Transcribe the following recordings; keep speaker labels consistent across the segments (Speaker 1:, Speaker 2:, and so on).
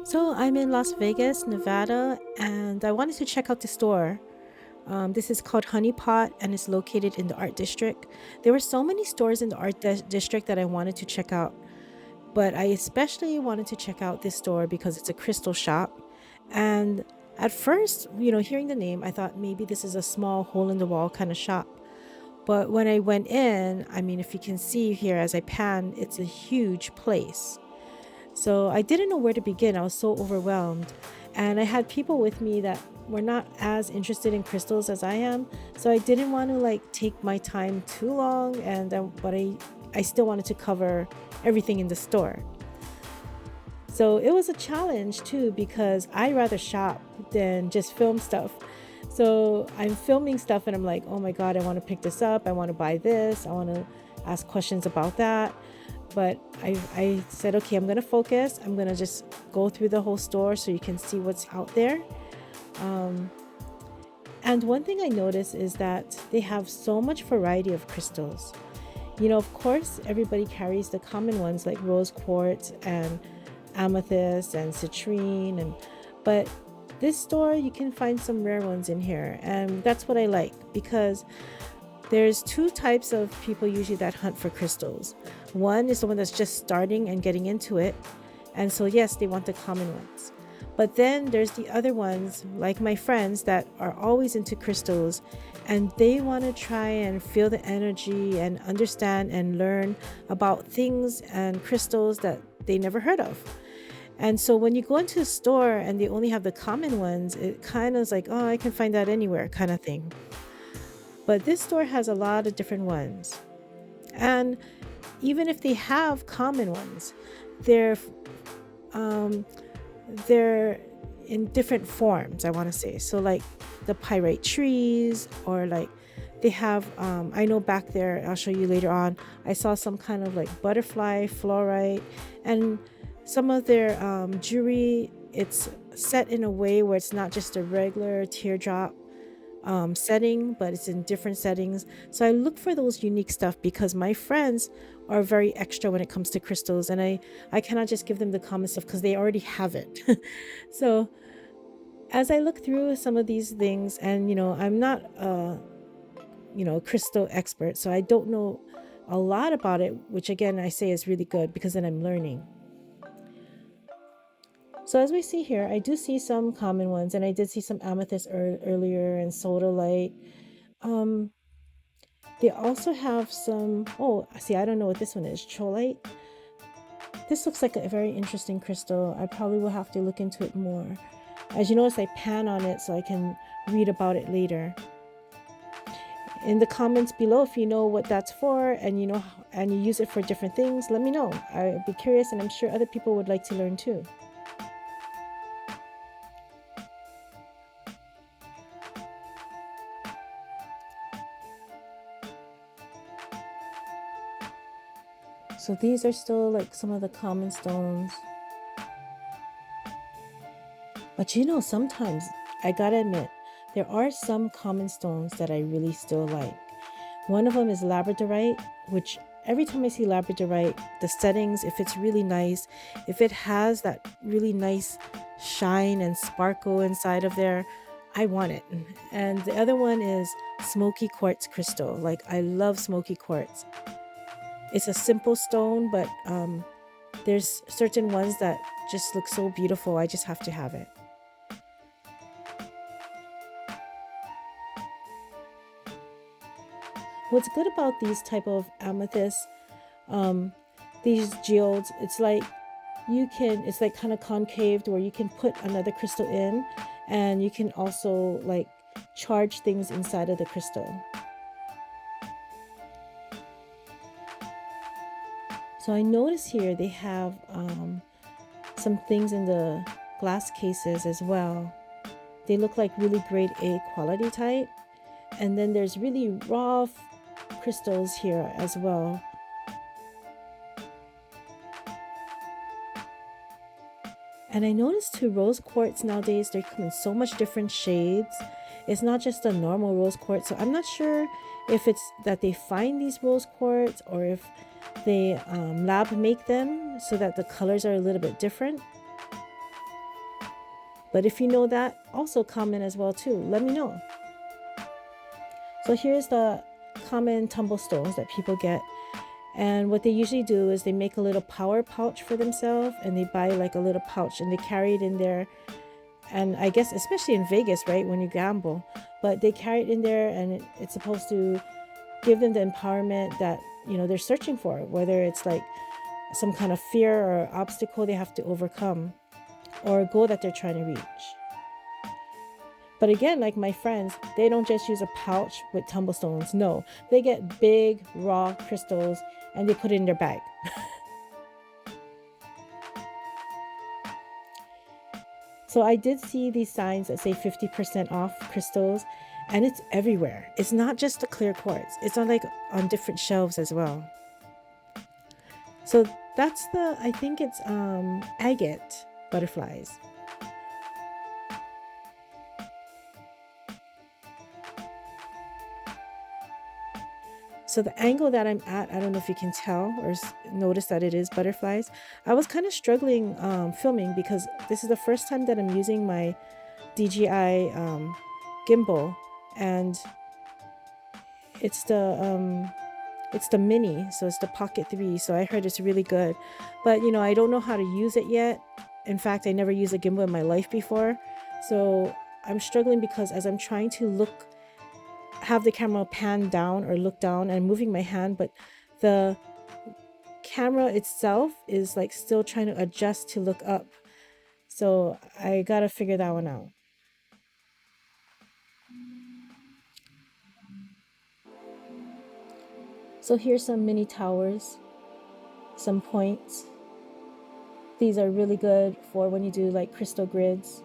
Speaker 1: So I'm in Las Vegas, Nevada, and I wanted to check out the store. This is called Honey Pot and it's located in the Art District. There were so many stores in the District that I wanted to check out, but I especially wanted to check out this store because it's a crystal shop. And at first, hearing the name, I thought maybe this is a small hole in the wall kind of shop. But when I went in, I mean, if you can see here as I pan, it's a huge place. So I didn't know where to begin. I was so overwhelmed. And I had people with me that were not as interested in crystals as I am. So I didn't want to like take my time too long but I still wanted to cover everything in the store. So it was a challenge too because I rather shop than just film stuff. So I'm filming stuff and I'm like, oh my God, I want to pick this up. I want to buy this. I want to ask questions about that. But I said, okay, I'm going to focus. I'm going to just go through the whole store so you can see what's out there. Um, and one thing I noticed is that they have so much variety of crystals. Of course, everybody carries the common ones like rose quartz and amethyst and citrine but this store you can find some rare ones in here, and that's what I like because there's two types of people usually that hunt for crystals. One is the one that's just starting and getting into it, and so yes, they want the common ones. But then there's the other ones, like my friends, that are always into crystals and they want to try and feel the energy and understand and learn about things and crystals that they never heard of. And so when you go into a store and they only have the common ones, it kind of is like, oh, I can find that anywhere kind of thing. But this store has a lot of different ones. And even if they have common ones, they're um, they're in different forms, I want to say. So like the pyrite trees, or like they have I know back there, I'll show you later on, I saw some kind of like butterfly fluorite, and some of their jewelry, it's set in a way where it's not just a regular teardrop setting, but it's in different settings. So I look for those unique stuff because my friends are very extra when it comes to crystals, and I cannot just give them the common stuff because they already have it. So as I look through some of these things, and I'm not a crystal expert, so I don't know a lot about it, which again I say is really good because then I'm learning. So as we see here, I do see some common ones, and I did see some amethyst earlier and sodalite. Um, they also have some. Oh, see, I don't know what this one is. Cholite. This looks like a very interesting crystal. I probably will have to look into it more. As you notice, I pan on it so I can read about it later. In the comments below, if you know what that's for and and you use it for different things, let me know. I'd be curious, and I'm sure other people would like to learn too. So these are still like some of the common stones. But sometimes I gotta admit, there are some common stones that I really still like. One of them is labradorite, which every time I see labradorite, the settings, if it's really nice, if it has that really nice shine and sparkle inside of there, I want it. And the other one is smoky quartz crystal. Like, I love smoky quartz. It's a simple stone, but there's certain ones that just look so beautiful. I just have to have it. What's good about these type of amethysts, um, these geodes, it's like kind of concaved where you can put another crystal in, and you can also like charge things inside of the crystal. So I notice here they have some things in the glass cases as well. They look like really grade A quality type. And then there's really raw crystals here as well. And I noticed too, rose quartz nowadays, they come in so much different shades. It's not just a normal rose quartz. So I'm not sure if it's that they find these rose quartz or if they lab make them so that the colors are a little bit different. But if you know that, also comment as well too. Let me know. So here's the common tumble stones that people get. And what they usually do is they make a little power pouch for themselves, and they buy like a little pouch and they carry it in there. And I guess especially in Vegas, right, when you gamble, but they carry it in there, and it's supposed to give them the empowerment that they're searching for, whether it's like some kind of fear or obstacle they have to overcome, or a goal that they're trying to reach. But again, like my friends, they don't just use a pouch with tumblestones. No, they get big raw crystals and they put it in their bag. So I did see these signs that say 50% off crystals, and it's everywhere. It's not just the clear quartz. It's on different shelves as well. So that's I think it's agate butterflies. So the angle that I'm at, I don't know if you can tell or notice that it is butterflies. I was kind of struggling filming because this is the first time that I'm using my DJI gimbal, and it's the mini, so it's the Pocket 3. So I heard it's really good, but I don't know how to use it yet. In fact, I never used a gimbal in my life before, so I'm struggling because as I'm trying to have the camera pan down or look down, and moving my hand, but the camera itself is like still trying to adjust to look up. So I gotta figure that one out. So here's some mini towers, some points. These are really good for when you do like crystal grids.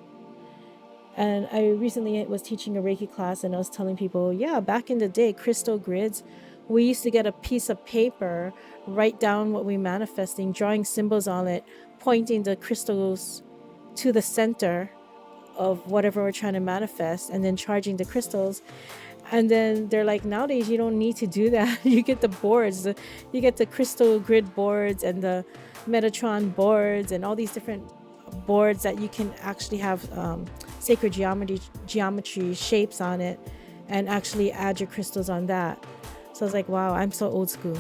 Speaker 1: And I recently was teaching a Reiki class, and I was telling people, yeah, back in the day, crystal grids, we used to get a piece of paper, write down what we're manifesting, drawing symbols on it, pointing the crystals to the center of whatever we're trying to manifest, and then charging the crystals. And then they're like, nowadays, you don't need to do that. You get the boards, you get the crystal grid boards and the Metatron boards and all these different boards that you can actually have sacred geometry shapes on it, and actually add your crystals on that. So I was like, wow, I'm so old school.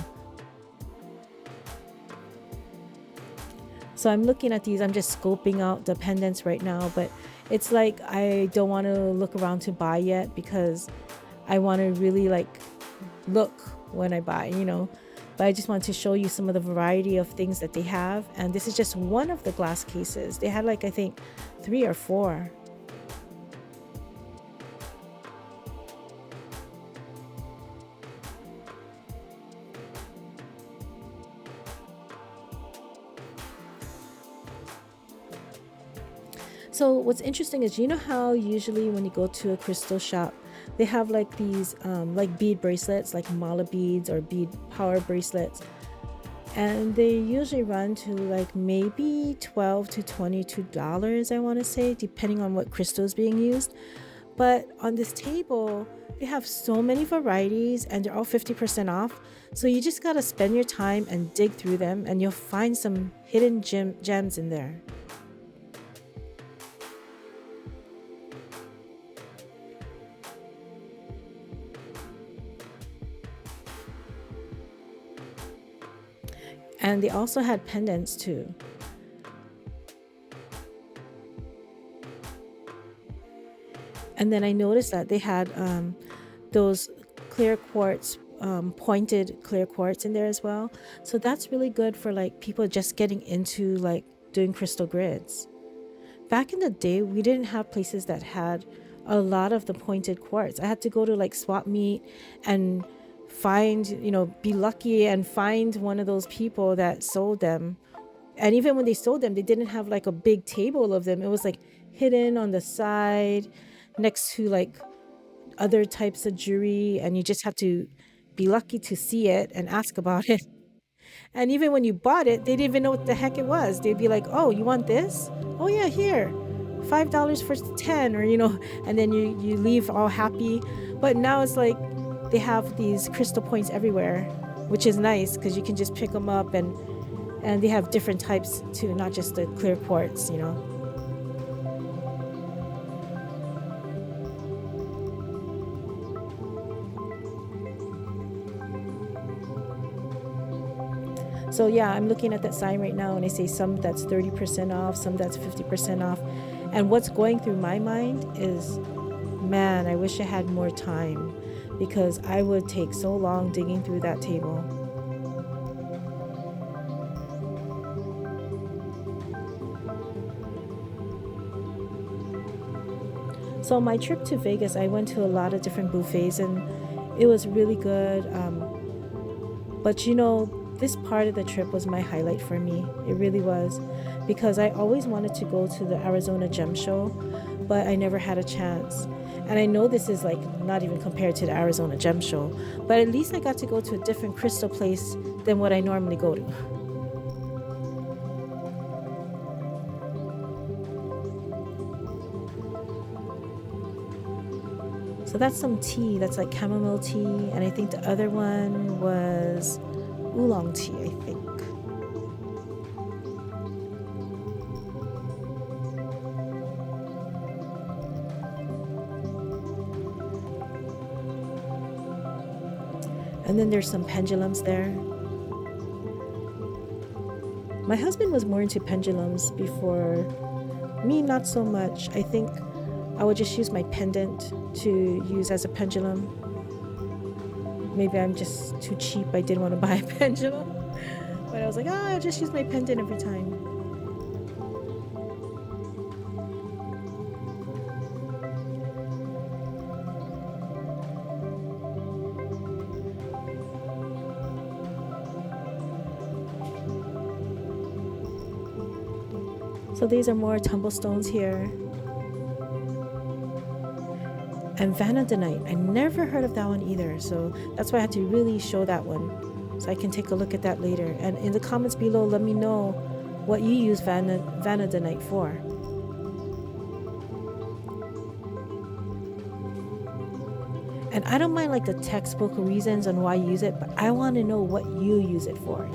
Speaker 1: So I'm looking at these, I'm just scoping out the pendants right now, but it's like I don't want to look around to buy yet because I want to really look when I buy, but I just want to show you some of the variety of things that they have. And this is just one of the glass cases. They had I think 3 or 4. So what's interesting is, how usually when you go to a crystal shop, they have these bead bracelets, like mala beads or bead power bracelets, and they usually run to maybe $12 to $22, I want to say, depending on what crystal is being used. But on this table, they have so many varieties, and they're all 50% off. So you just gotta spend your time and dig through them, and you'll find some hidden gems in there. And they also had pendants too. And then I noticed that they had those clear quartz, pointed clear quartz in there as well. So that's really good for people just getting into doing crystal grids. Back in the day, we didn't have places that had a lot of the pointed quartz. I had to go to swap meet and find, be lucky and find one of those people that sold them. And even when they sold them, they didn't have a big table of them. It was hidden on the side next to other types of jewelry, and you just have to be lucky to see it and ask about it. And even when you bought it, they didn't even know what the heck it was. They'd be like, oh, you want this? Oh yeah, here, $5 for 10, or and then you leave all happy. But now it's they have these crystal points everywhere, which is nice because you can just pick them up, and they have different types too, not just the clear quartz. So yeah, I'm looking at that sign right now and I say some that's 30% off, some that's 50% off. And what's going through my mind is, man, I wish I had more time because I would take so long digging through that table. So my trip to Vegas, I went to a lot of different buffets and it was really good. But this part of the trip was my highlight for me. It really was because I always wanted to go to the Arizona Gem Show, but I never had a chance. And I know this is like not even compared to the Arizona Gem Show, but at least I got to go to a different crystal place than what I normally go to. So that's some tea. That's like chamomile tea. And I think the other one was oolong tea, I think. And then there's some pendulums there. My husband was more into pendulums before me, not so much. I think I would just use my pendant to use as a pendulum. Maybe I'm just too cheap. I didn't want to buy a pendulum. But I was like, I'll just use my pendant every time. So these are more tumblestones here. And Vanadinite. I never heard of that one either. So that's why I had to really show that one. So I can take a look at that later. And in the comments below, let me know what you use Vanadinite for. And I don't mind like the textbook reasons on why you use it, but I want to know what you use it for?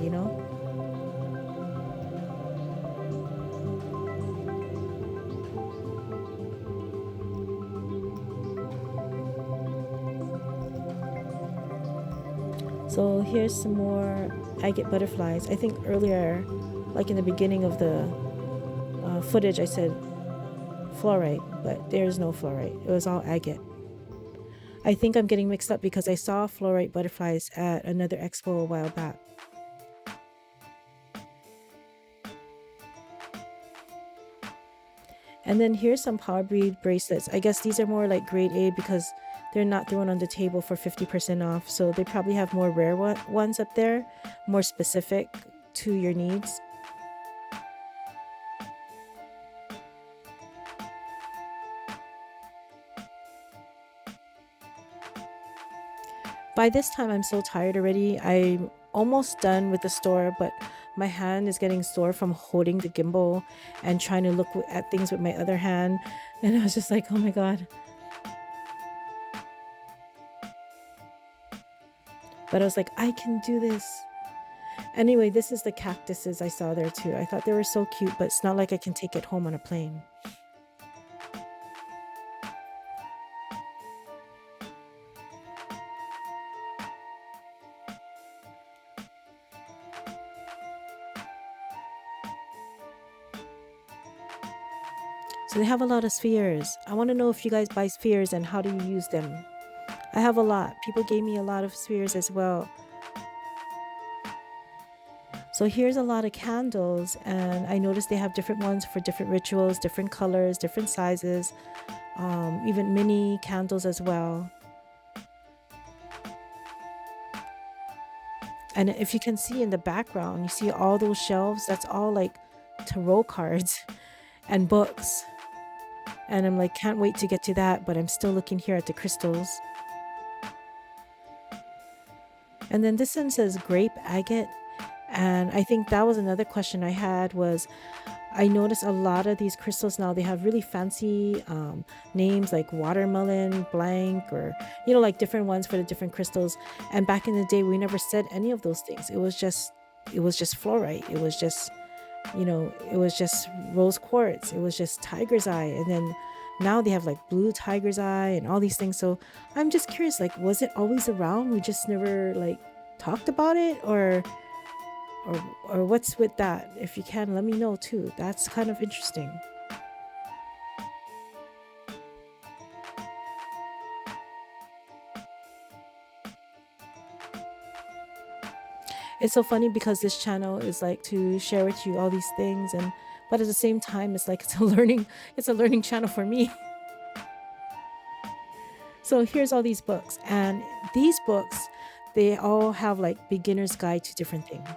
Speaker 1: So here's some more agate butterflies. I think earlier, like in the beginning of the footage, I said fluorite, but there's no fluorite. It was all agate. I think I'm getting mixed up because I saw fluorite butterflies at another expo a while back. And then here's some power breed bracelets. I guess these are more like grade A because they're not thrown on the table for 50% off. So they probably have more rare ones up there, more specific to your needs. By this time, I'm so tired already. I'm almost done with the store, but my hand is getting sore from holding the gimbal and trying to look at things with my other hand. And I was just like, oh my God. But I was like, I can do this. Anyway, this is the cactuses I saw there too. I thought they were so cute, but it's not like I can take it home on a plane. So they have a lot of spheres. I want to know if you guys buy spheres and how do you use them? I have a lot. People gave me a lot of spheres as well. So here's a lot of candles, and I noticed they have different ones for different rituals, different colors, different sizes, even mini candles as well. And if you can see in the background, you see all those shelves, that's all like tarot cards and books. And I'm like, can't wait to get to that, but I'm still looking here at the crystals. And then this one says grape agate. And I think that was another question I had was I noticed a lot of these crystals now, they have really fancy names like watermelon blank or, like different ones for the different crystals. And back in the day, we never said any of those things. It was just fluorite. It was just rose quartz. It was just tiger's eye. And then now they have like blue tiger's eye and all these things. So I'm just curious, like, was it always around? We just never like talked about it, or what's with that? If you can, let me know too. That's kind of interesting. It's so funny because this channel is like to share with you all these things, and but at the same time it's like it's a learning channel for me. So here's all these books, and these books, they all have like beginner's guide to different things.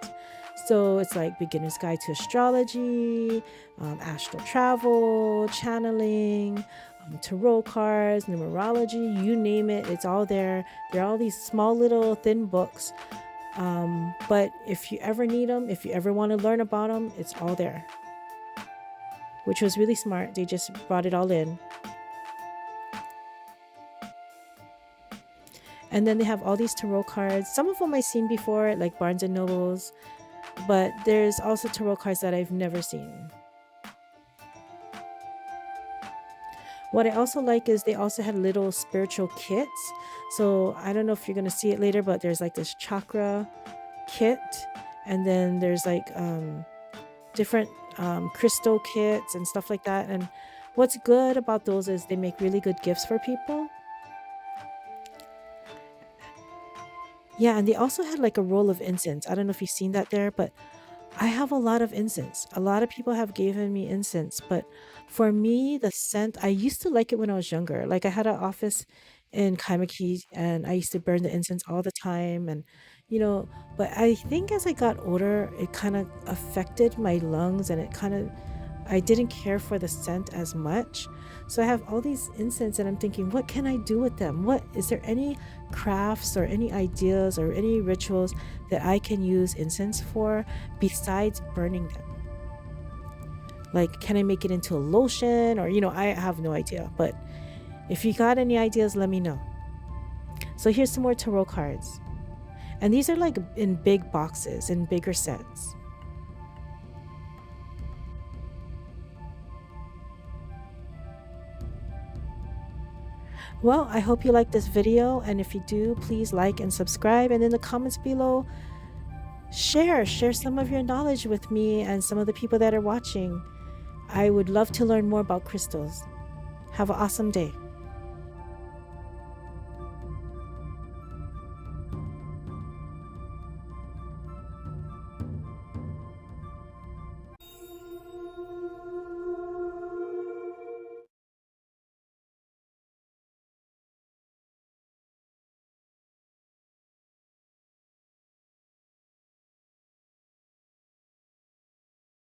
Speaker 1: So it's like beginner's guide to astrology, astral travel, channeling, tarot cards, numerology, you name it, it's all there. They're all these small little thin books. But if you ever need them, if you ever want to learn about them, it's all there, which was really smart. They just brought it all in. And then they have all these tarot cards. Some of them I've seen before at like Barnes and Nobles, but there's also tarot cards that I've never seen. What I also like is they also had little spiritual kits. So I don't know if you're going to see it later, but there's like this chakra kit, and then there's like different crystal kits and stuff like that. And what's good about those is they make really good gifts for people. Yeah, and they also had like a roll of incense. I don't know if you've seen that there, but I have a lot of incense. A lot of people have given me incense, but for me, the scent, I used to like it when I was younger. Like I had an office in Kaimaki and I used to burn the incense all the time, and you know, but I think as I got older, it kind of affected my lungs, and it kind of I didn't care for the scent as much. So I have all these incense and I'm thinking, what can I do with them? What is there any crafts or any ideas or any rituals that I can use incense for besides burning them? Like, can I make it into a lotion? Or, I have no idea. But if you got any ideas, let me know. So here's some more tarot cards. And these are like in big boxes, in bigger sets. Well, I hope you like this video, and if you do, please like and subscribe, and in the comments below, share some of your knowledge with me and some of the people that are watching. I would love to learn more about crystals. Have an awesome day.